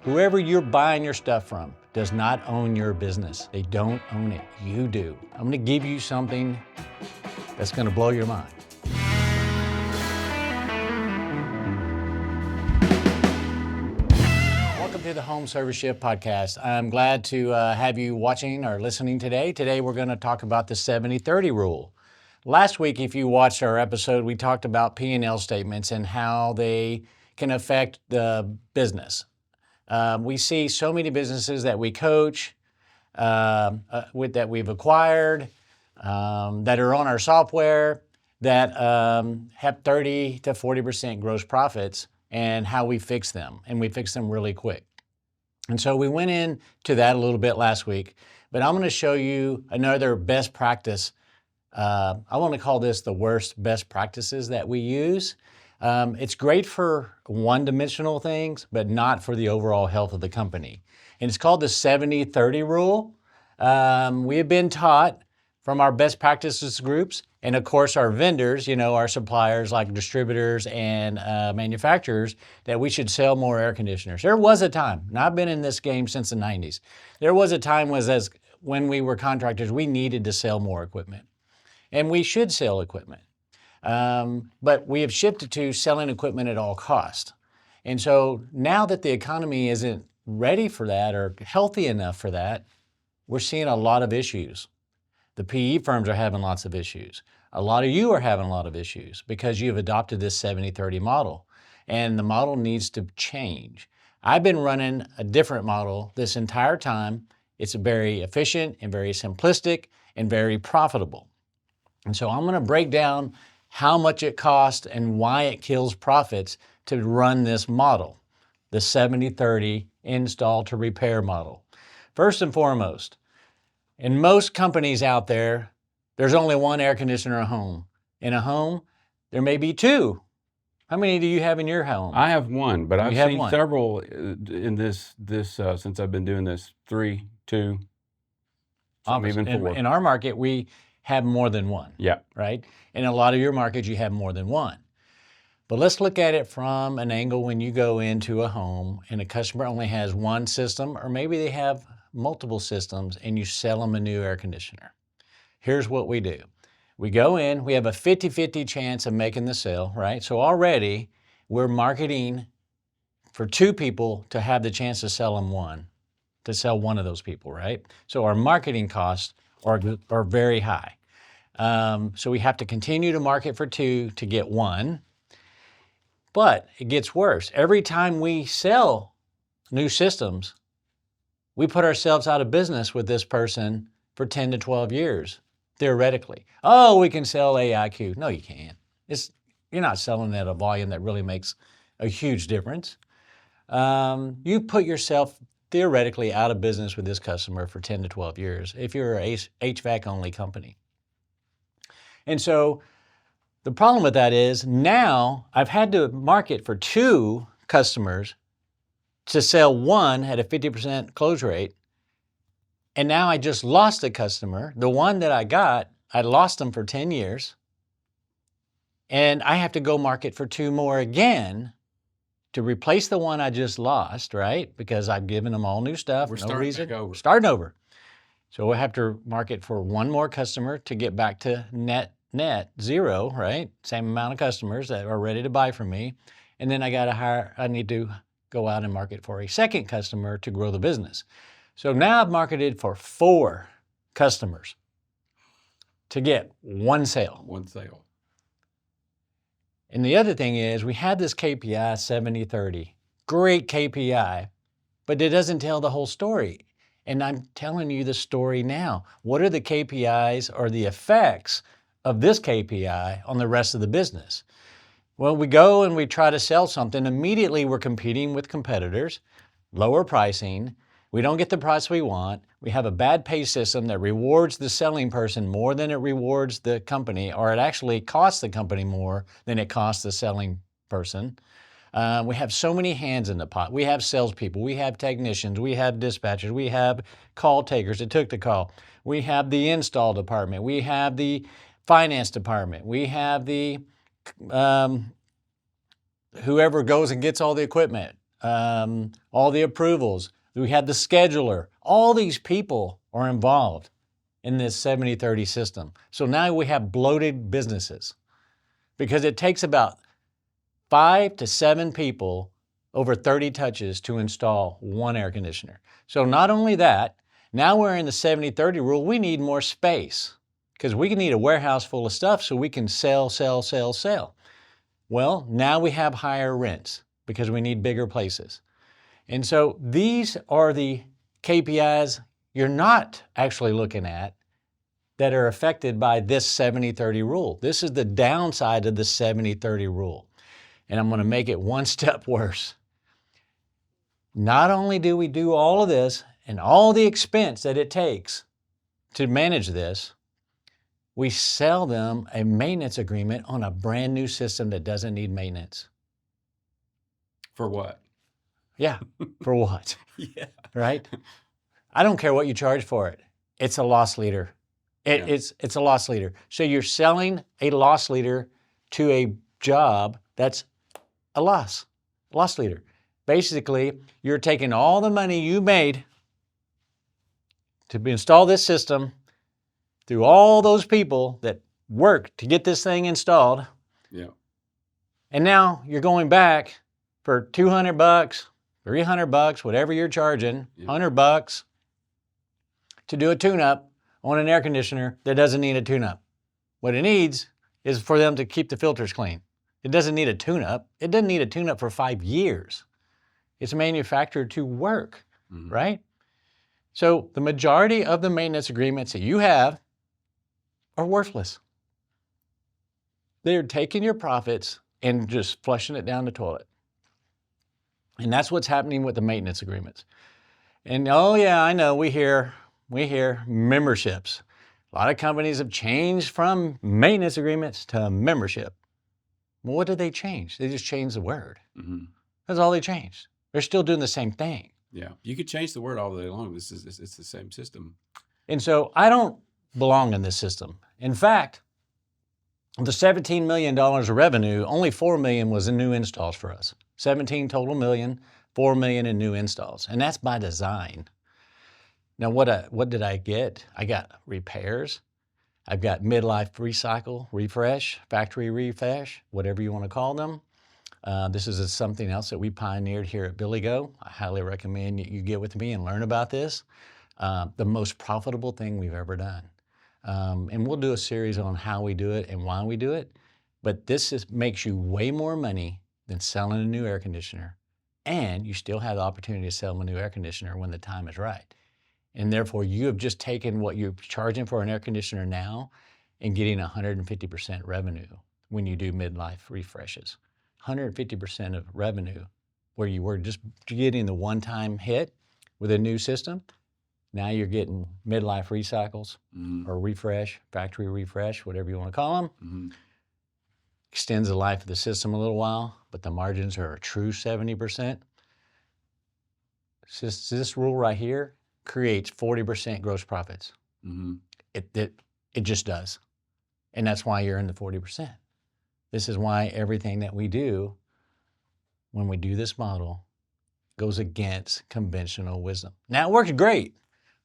Whoever you're buying your stuff from does not own your business. They don't own it. You do. I'm going to give you something that's going to blow your mind. Welcome to the Home Service Shift Podcast. I'm glad to have you watching or listening today. Today we're going to talk about the 70-30 rule. Last week, if you watched our episode, we talked about P&L statements and how they can affect the business. We see so many businesses that we coach, that we've acquired, that are on our software, that have 30 to 40% gross profits, and how we fix them. And we fix them really quick. And so we went into that a little bit last week, but I'm going to show you another best practice. I want to call this the worst best practices that we use. It's great for one-dimensional things, but not for the overall health of the company. And it's called the 70-30 rule. We have been taught from our best practices groups, and of course our vendors, our suppliers like distributors and manufacturers, that we should sell more air conditioners. There was a time, and I've been in this game since the 90s, there was a time when we were contractors, we needed to sell more equipment. And we should sell equipment. But we have shifted to selling equipment at all cost. And so now that the economy isn't ready for that or healthy enough for that, we're seeing a lot of issues. The PE firms are having lots of issues. A lot of you are having a lot of issues because you've adopted this 70-30 model. And the model needs to change. I've been running a different model this entire time. It's very efficient and very simplistic and very profitable. And so I'm going to break down how much it costs and why it kills profits to run this model, the 70-30 install to repair model. First and foremost, in most companies out there, there's only one air conditioner a home. In a home, there may be two. How many do you have in your home? I have one, but I've seen several in this since I've been doing this, 3, 2, even 4. In our market, we have more than one. Yeah. Right? In a lot of your markets, you have more than one. But let's look at it from an angle when you go into a home and a customer only has one system, or maybe they have multiple systems, and you sell them a new air conditioner. Here's what we do. We go in, we have a 50-50 chance of making the sale, right? So already we're marketing for 2 people to have the chance to sell one of those people, right? So our marketing costs are very high. So we have to continue to market for 2 to get 1. But it gets worse. Every time we sell new systems, we put ourselves out of business with this person for 10 to 12 years, theoretically. Oh, we can sell AIQ. No, you can't. You're not selling at a volume that really makes a huge difference. You put yourself theoretically out of business with this customer for 10 to 12 years if you're an HVAC-only company. And so the problem with that is now I've had to market for 2 customers to sell 1 at a 50% close rate. And now I just lost a customer. The one that I got, I lost them for 10 years. And I have to go market for 2 more again to replace the one I just lost, right? Because I've given them all new stuff. We're starting over. So we'll have to market for 1 more customer to get back to net 0, right? Same amount of customers that are ready to buy from me. And then I need to go out and market for a second customer to grow the business. So now I've marketed for 4 customers to get 1 sale. 1 sale. And the other thing is we had this KPI 70-30. Great KPI, but it doesn't tell the whole story. And I'm telling you the story now. What are the KPIs or the effects of this KPI on the rest of the business? Well, we go and we try to sell something. Immediately we're competing with competitors, lower pricing. We don't get the price we want. We have a bad pay system that rewards the selling person more than it rewards the company, or it actually costs the company more than it costs the selling person. We have so many hands in the pot. We have salespeople, we have technicians, we have dispatchers, we have call takers that took the call. We have the install department, we have the finance department, we have the whoever goes and gets all the equipment. all the approvals. We had the scheduler. All these people are involved in this 70-30 system. So now we have bloated businesses because it takes about 5 to 7 people over 30 touches to install one air conditioner. So not only that, now we're in the 70-30 rule, we need more space because we need a warehouse full of stuff so we can sell. Well, now we have higher rents because we need bigger places. And so these are the KPIs you're not actually looking at that are affected by this 70-30 rule. This is the downside of the 70-30 rule. And I'm going to make it one step worse. Not only do we do all of this and all the expense that it takes to manage this, we sell them a maintenance agreement on a brand new system that doesn't need maintenance. For what? Yeah, for what? Yeah. Right? I don't care what you charge for it. It's a loss leader. It's a loss leader. So you're selling a loss leader to a job that's a loss leader. Basically, you're taking all the money you made to install this system through all those people that worked to get this thing installed. Yeah. And now you're going back for $200, $300, whatever you're charging, $100 to do a tune-up on an air conditioner that doesn't need a tune-up. What it needs is for them to keep the filters clean. It doesn't need a tune-up. It doesn't need a tune-up for 5 years. It's manufactured to work, right? So the majority of the maintenance agreements that you have are worthless. They're taking your profits and just flushing it down the toilet. And that's what's happening with the maintenance agreements. And oh yeah, I know, we hear memberships. A lot of companies have changed from maintenance agreements to membership. Well, what did they change? They just changed the word. That's all they changed. They're still doing the same thing. Yeah, you could change the word all day long. It's the same system. And so I don't belong in this system. In fact, the $17 million of revenue, only $4 million was in new installs for us. 17 total million, $4 million in new installs. And that's by design. Now, what did I get? I got repairs. I've got midlife recycle, refresh, factory refresh, whatever you want to call them. This is something else that we pioneered here at Billy Go. I highly recommend you get with me and learn about this. The most profitable thing we've ever done. And we'll do a series on how we do it and why we do it. But this makes you way more money than selling a new air conditioner. And you still have the opportunity to sell a new air conditioner when the time is right. And therefore, you have just taken what you're charging for an air conditioner now and getting 150% revenue when you do midlife refreshes. 150% of revenue where you were just getting the one-time hit with a new system. Now you're getting midlife recycles or refresh, factory refresh, whatever you want to call them. Extends the life of the system a little while, but the margins are a true 70%. This rule right here creates 40% gross profits. It just does. And that's why you're in the 40%. This is why everything that we do, when we do this model, goes against conventional wisdom. Now, it works great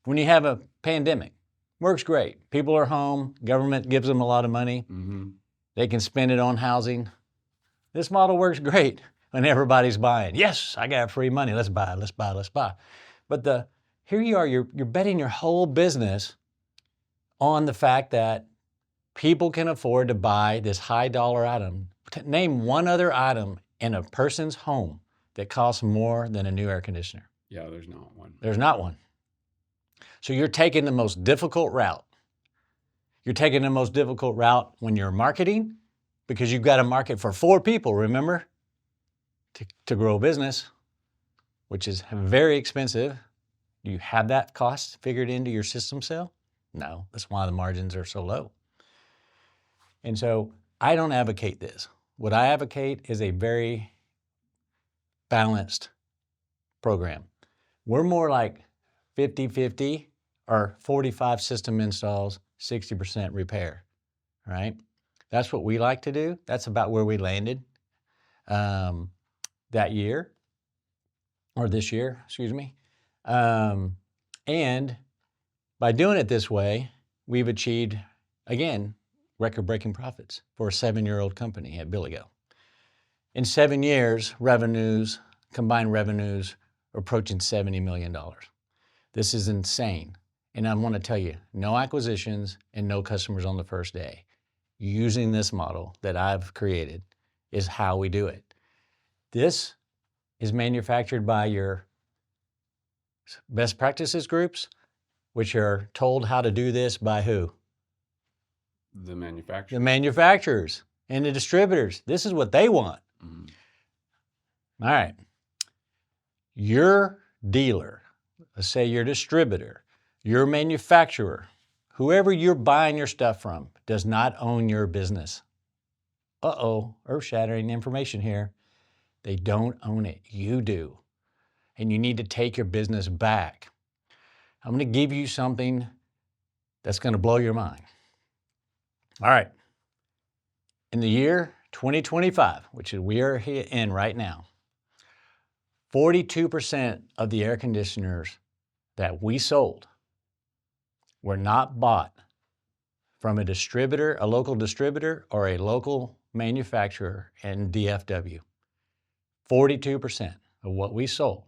when you have a pandemic. Works great. People are home. Government gives them a lot of money. They can spend it on housing. This model works great when everybody's buying. Yes, I got free money. Let's buy, let's buy, let's buy. But here you are, you're betting your whole business on the fact that people can afford to buy this high dollar item. Name one other item in a person's home that costs more than a new air conditioner. Yeah, there's not one. There's not one. So you're taking the most difficult route. You're taking the most difficult route when you're marketing because you've got to market for 4 people, remember, to grow a business, which is very expensive. Do you have that cost figured into your system sale? No, that's why the margins are so low. And so I don't advocate this. What I advocate is a very balanced program. We're more like 50-50 or 45 system installs, 60% repair, right? That's what we like to do. That's about where we landed that year. or this year, excuse me. And by doing it this way, we've achieved, again, record-breaking profits for a 7-year-old company at Billigo. In 7 years, combined revenues, are approaching $70 million. This is insane. And I want to tell you, no acquisitions and no customers on the first day. Using this model that I've created is how we do it. This is manufactured by your best practices groups, which are told how to do this by who? The manufacturers. The manufacturers and the distributors. This is what they want. All right. Your dealer, let's say your distributor, your manufacturer, whoever you're buying your stuff from, does not own your business. Earth-shattering information here. They don't own it. You do. And you need to take your business back. I'm going to give you something that's going to blow your mind. All right. In the year 2025, which we are in right now, 42% of the air conditioners that we sold were not bought from a distributor, a local distributor, or a local manufacturer in DFW. 42% of what we sold,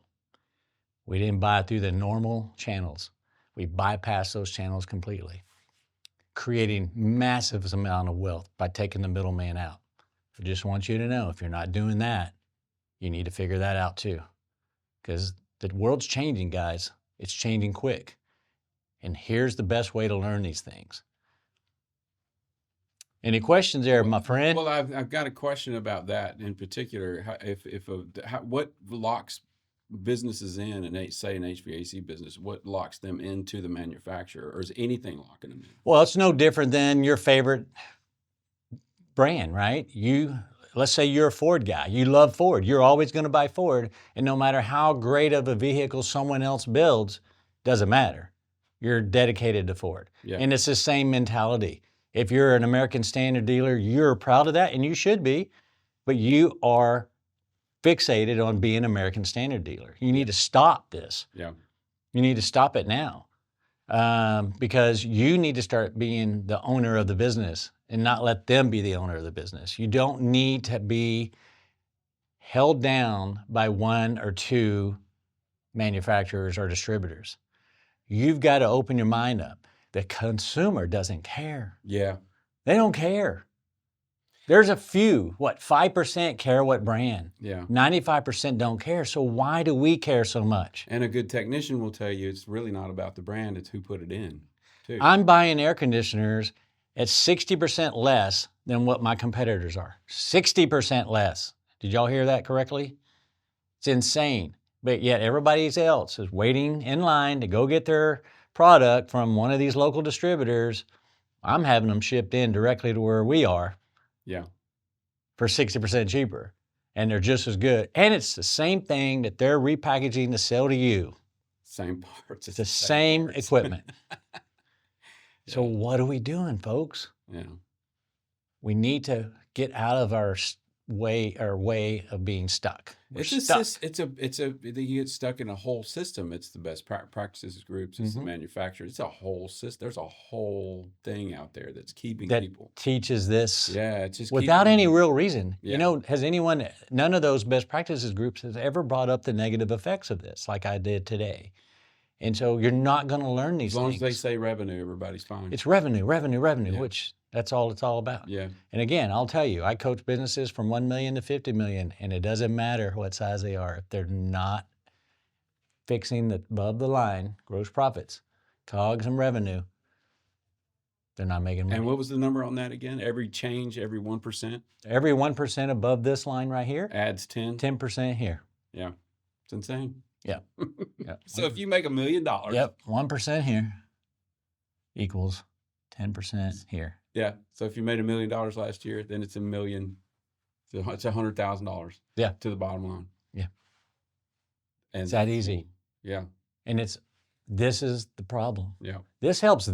we didn't buy it through the normal channels. We bypassed those channels completely, creating massive amount of wealth by taking the middleman out. I just want you to know, if you're not doing that, you need to figure that out too. Because the world's changing, guys. It's changing quick. And here's the best way to learn these things. Any questions there, my friend? Well, I've got a question about that in particular. What locks businesses in, and say an HVAC business, what locks them into the manufacturer, or is anything locking them in? Well, it's no different than your favorite brand, right? Let's say you're a Ford guy. You love Ford. You're always going to buy Ford, and no matter how great of a vehicle someone else builds, doesn't matter. You're dedicated to Ford. Yeah. And it's the same mentality. If you're an American Standard dealer, you're proud of that, and you should be, but you are fixated on being an American Standard dealer. You need to stop this. Yeah. You need to stop it now, because you need to start being the owner of the business and not let them be the owner of the business. You don't need to be held down by one or two manufacturers or distributors. You've got to open your mind up. The consumer doesn't care. Yeah. They don't care. There's a few, 5% care what brand? Yeah. 95% don't care. So why do we care so much? And a good technician will tell you it's really not about the brand, it's who put it in, too. I'm buying air conditioners at 60% less than what my competitors are. 60% less. Did y'all hear that correctly? It's insane. But yet everybody else is waiting in line to go get their product from one of these local distributors. I'm having them shipped in directly to where we are. Yeah. For 60% cheaper. And they're just as good. And it's the same thing that they're repackaging to sell to you. Same parts. It's the same equipment. So what are we doing, folks? Yeah. We need to get out of our way of being stuck. We're stuck. You get stuck in a whole system. It's the best practices groups. It's the manufacturer. It's a whole system. There's a whole thing out there that's keeping people. Teaches this. Yeah, it's just without any real reason. Yeah. You know, none of those best practices groups has ever brought up the negative effects of this like I did today. And so you're not going to learn these things. As long as they say revenue, everybody's fine. It's revenue, which that's all it's all about. Yeah. And again, I'll tell you, I coach businesses from 1 million to 50 million, and it doesn't matter what size they are. If they're not fixing the above the line gross profits, COGS and revenue, they're not making money. And what was the number on that again? Every change, every 1%? Every 1% above this line right here adds 10? 10% here. Yeah. It's insane. Yeah. Yeah. So if you make $1 million. Yep. 1% here equals 10% here. Yeah. So if you made $1 million last year, then it's $1 million. It's $100,000. Yeah. To the bottom line. Yeah. And it's that easy. Yeah. And this is the problem. Yeah. This helps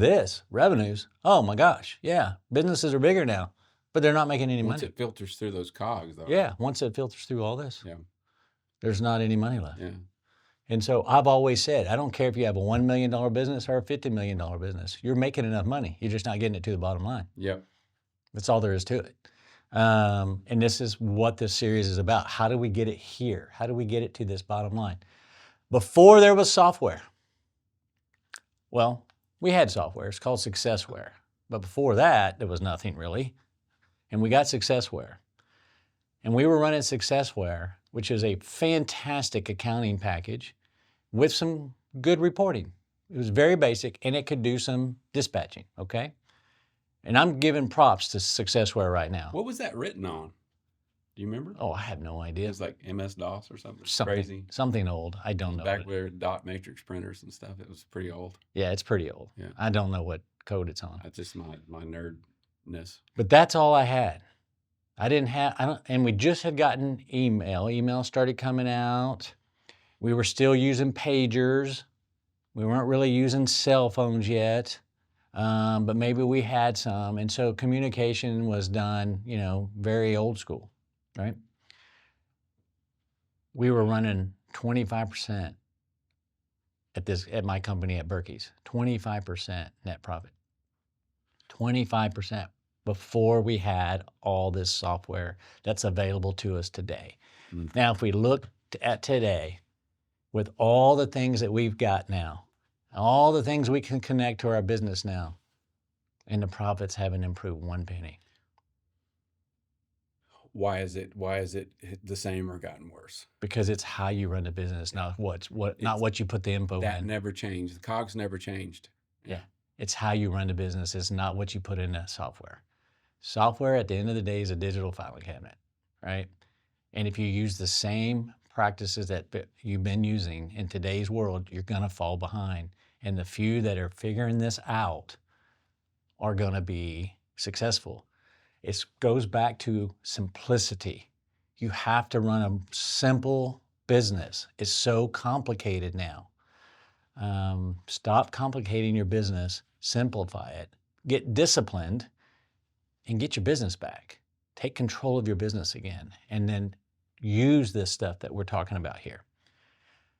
revenues. Oh my gosh. Yeah. Businesses are bigger now, but they're not making any money. Once it filters through those COGS though. Yeah. Once it filters through all this. Yeah. There's not any money left. Yeah. And so I've always said, I don't care if you have a $1 million business or a $50 million business. You're making enough money. You're just not getting it to the bottom line. Yep. That's all there is to it. And this is what this series is about. How do we get it here? How do we get it to this bottom line? Before there was software, well, we had software. It's called Successware. But before that, there was nothing really. And we got Successware. And we were running Successware, which is a fantastic accounting package with some good reporting. It was very basic, and it could do some dispatching, okay? And I'm giving props to Successware right now. What was that written on? Do you remember? Oh, I have no It idea. was like MS-DOS or something crazy. Something old. I don't know. Back where dot matrix printers and stuff. It was pretty old. Yeah, it's pretty old. Yeah. I don't know what code it's on. That's just my nerdness. But that's all I had. And we just had gotten email. Email started coming out. We were still using pagers. We weren't really using cell phones yet, but maybe we had some. And so communication was done, very old school, right? We were running 25% at my company at Berkey's, 25% net profit, 25%. Before we had all this software that's available to us today. Mm. Now, if we look at today, with all the things that we've got now, all the things we can connect to our business now, and the profits haven't improved one penny. Why is it the same or gotten worse? Because it's how you run the business, not what you put the info in. That never changed. The cogs never changed. Yeah. It's how you run the business. It's not what you put in the software. Software, at the end of the day, is a digital filing cabinet, right? And if you use the same practices that you've been using in today's world, you're going to fall behind. And the few that are figuring this out are going to be successful. It goes back to simplicity. You have to run a simple business. It's so complicated now. Stop complicating your business, simplify it, get disciplined, and get your business back. Take control of your business again, and then use this stuff that we're talking about here.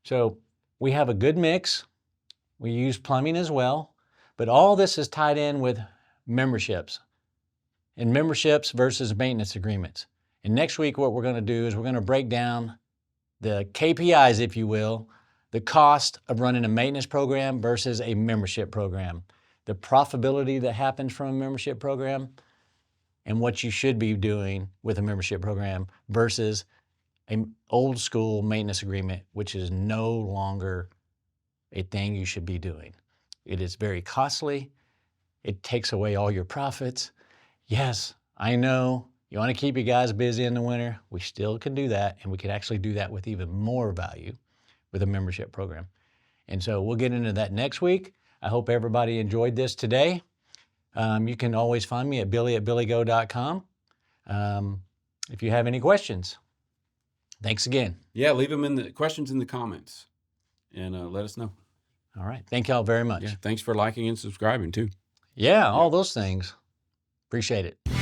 So we have a good mix. We use plumbing as well, but all this is tied in with memberships and memberships versus maintenance agreements. And next week, what we're going to do is we're going to break down the KPIs, if you will, the cost of running a maintenance program versus a membership program, the profitability that happens from a membership program, and what you should be doing with a membership program versus an old school maintenance agreement, which is no longer a thing you should be doing. It is very costly. It takes away all your profits. Yes, I know you want to keep you guys busy in the winter. We still can do that, and we can actually do that with even more value with a membership program. And so we'll get into that next week. I hope everybody enjoyed this today. You can always find me at billy@billygo.com. If you have any questions, thanks again. Yeah, leave them in the questions in the comments and let us know. All right. Thank y'all very much. Yeah, thanks for liking and subscribing too. Yeah, all those things. Appreciate it.